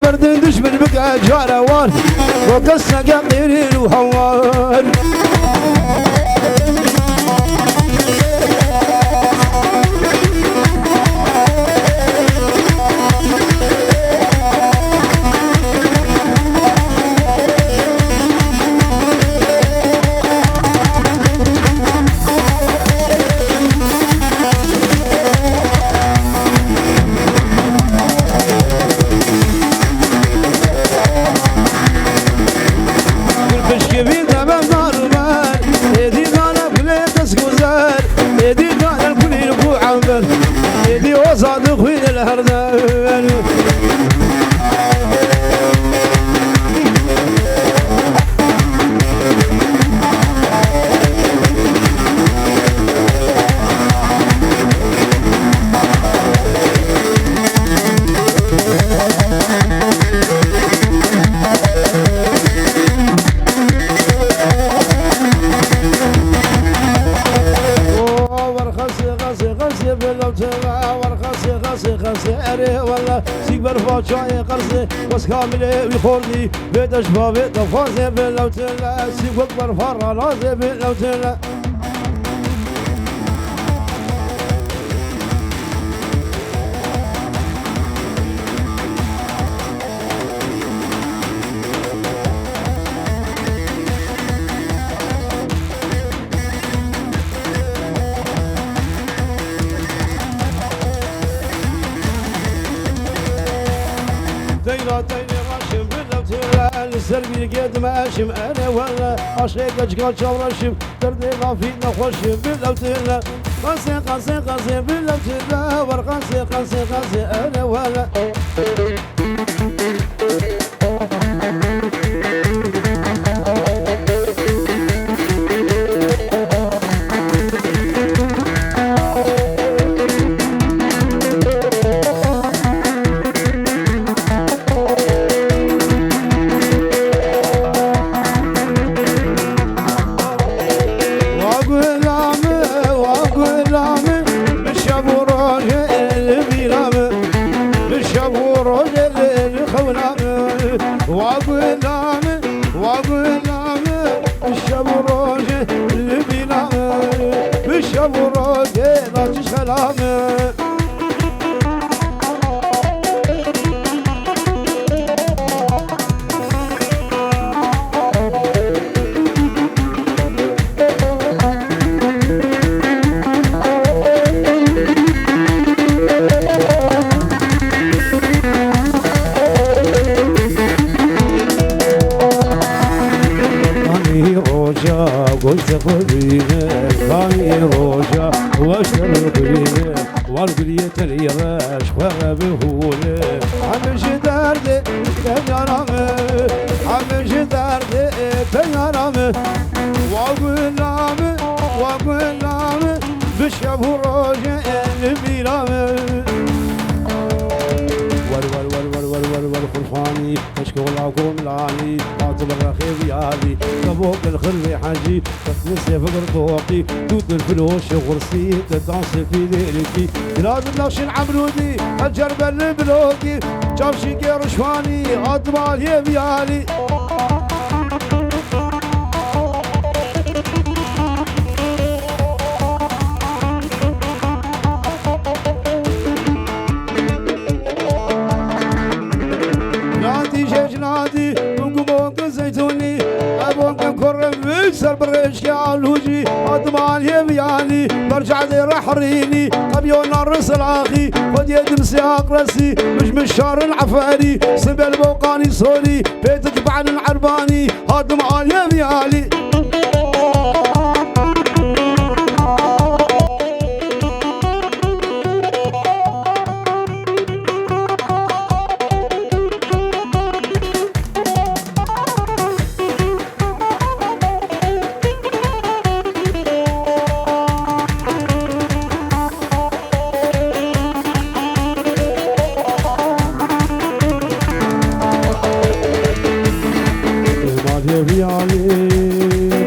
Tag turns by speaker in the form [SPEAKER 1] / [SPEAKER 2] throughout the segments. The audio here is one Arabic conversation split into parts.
[SPEAKER 1] برد دشمن بقى جاروان وقصة قمير وهوان صادق وين الهردان جاي قرصي وسكاملي ويخوردي بيت شبابي تفازي باللوتلا سيب اكبر فرة لازي باللوتلا سربي قد ما اشم انا ولا عشيق اجقال شورشم دردي غافينا خوشم باللوتلا قاسي قاسي قاسي باللوتلا ورقاسي قاسي قاسي انا ولا قلت خذيني خاني روجا واشتر قريني والقرية اليراش وغبهولي عمش دردي تنرامي عمش دردي تنرامي واقول نامي بشبه روجا البيرامي والخرفاني اشكو لكم لاني قاتل الرخيب يالي كبوك الخربي حاجي تتنسي فقر طوقي توت الفلوس غرسي تدانسي في ليلتي بلاد النقش العمرودي الجرب البلوكي جابشي قرشواني اطبال يبيالي بكسر بالرشقال وجي اضمان يبياني برجع لي رحريني قبيون الرسل اخي خد يد مسياق راسي مش شار العفاري سبل بوقاني صولي بيت تبعن العرباني اضمان يبياني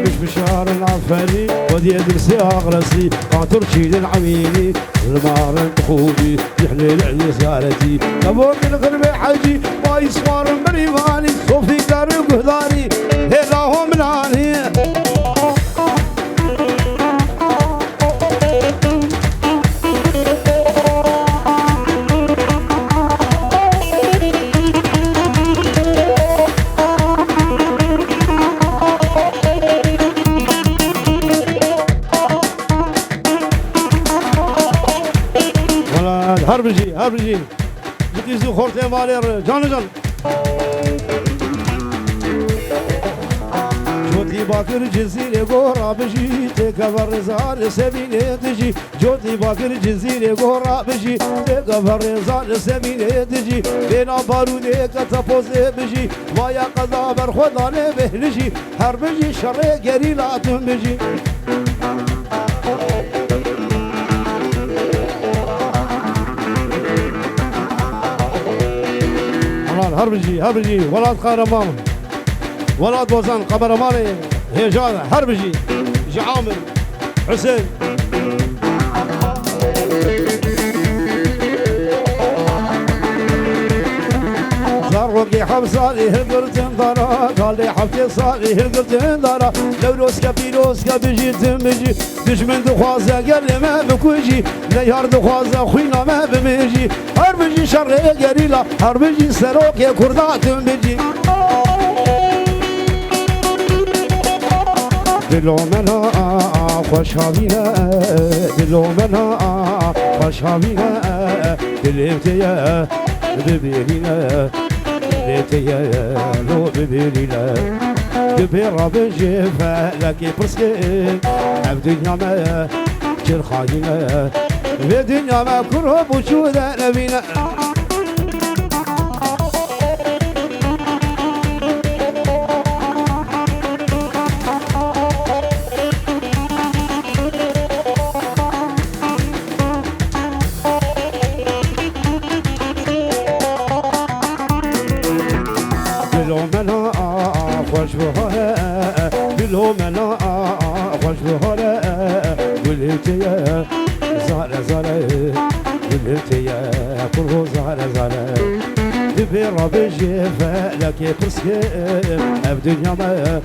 [SPEAKER 1] مش بشار العفاري ودي دمسي أغرسي قاطرتي للعميني المارن خوبي يحلي العلي زارتي أبوك الغربي حاجي ما يصوار مريماني صوفي كاري وقهداني هلا هو مناني هربجي هربجي جديزو خورتي مالير جان جان جوتي باكر جزيرة غورا بجي تكبر رزال سبينة تجي جوتي باكر جزيرة غورا بجي تكبر رزال سبينة تجي بينا بارودة كتفوزة بجي ويا قضا برخدانة بهلجي هربجي شرق قريلات بجي هربجي هربجي ولاد قهرمان ولاد بوزان قبرماني هيجان هربجي جي عامر حسين زرقي حبصالي هلقرتن دارا قال لي حبتي صالي هلقرتن دارا لو روسكا بيروسكا بيجي تمجي دشمن دخوازة قال لي ما بكوجي نيار دخوازة خوينا ما بمجي هربجي شرق قريلا هربجي سروك يا كردات بجي دلو منا خوش هاوينا دلو منا خوش هاوينا دلوتيا ببيرينا دلوتيا لو ببيرينا دبيرا بجيفا لكي برسكين عبدنا ما جرخاينا بدنيا ما كرهب وشوذا نبينا بالهمنا خوش بهالا بالهمنا خوش بهالا وليتيا زارة زارة وليتيا كله زارة زارة دبيرا بجيفا لكي برسكين الدنيا ما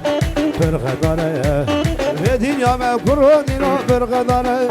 [SPEAKER 1] برغدانة الدنيا ما كرهني برغدانة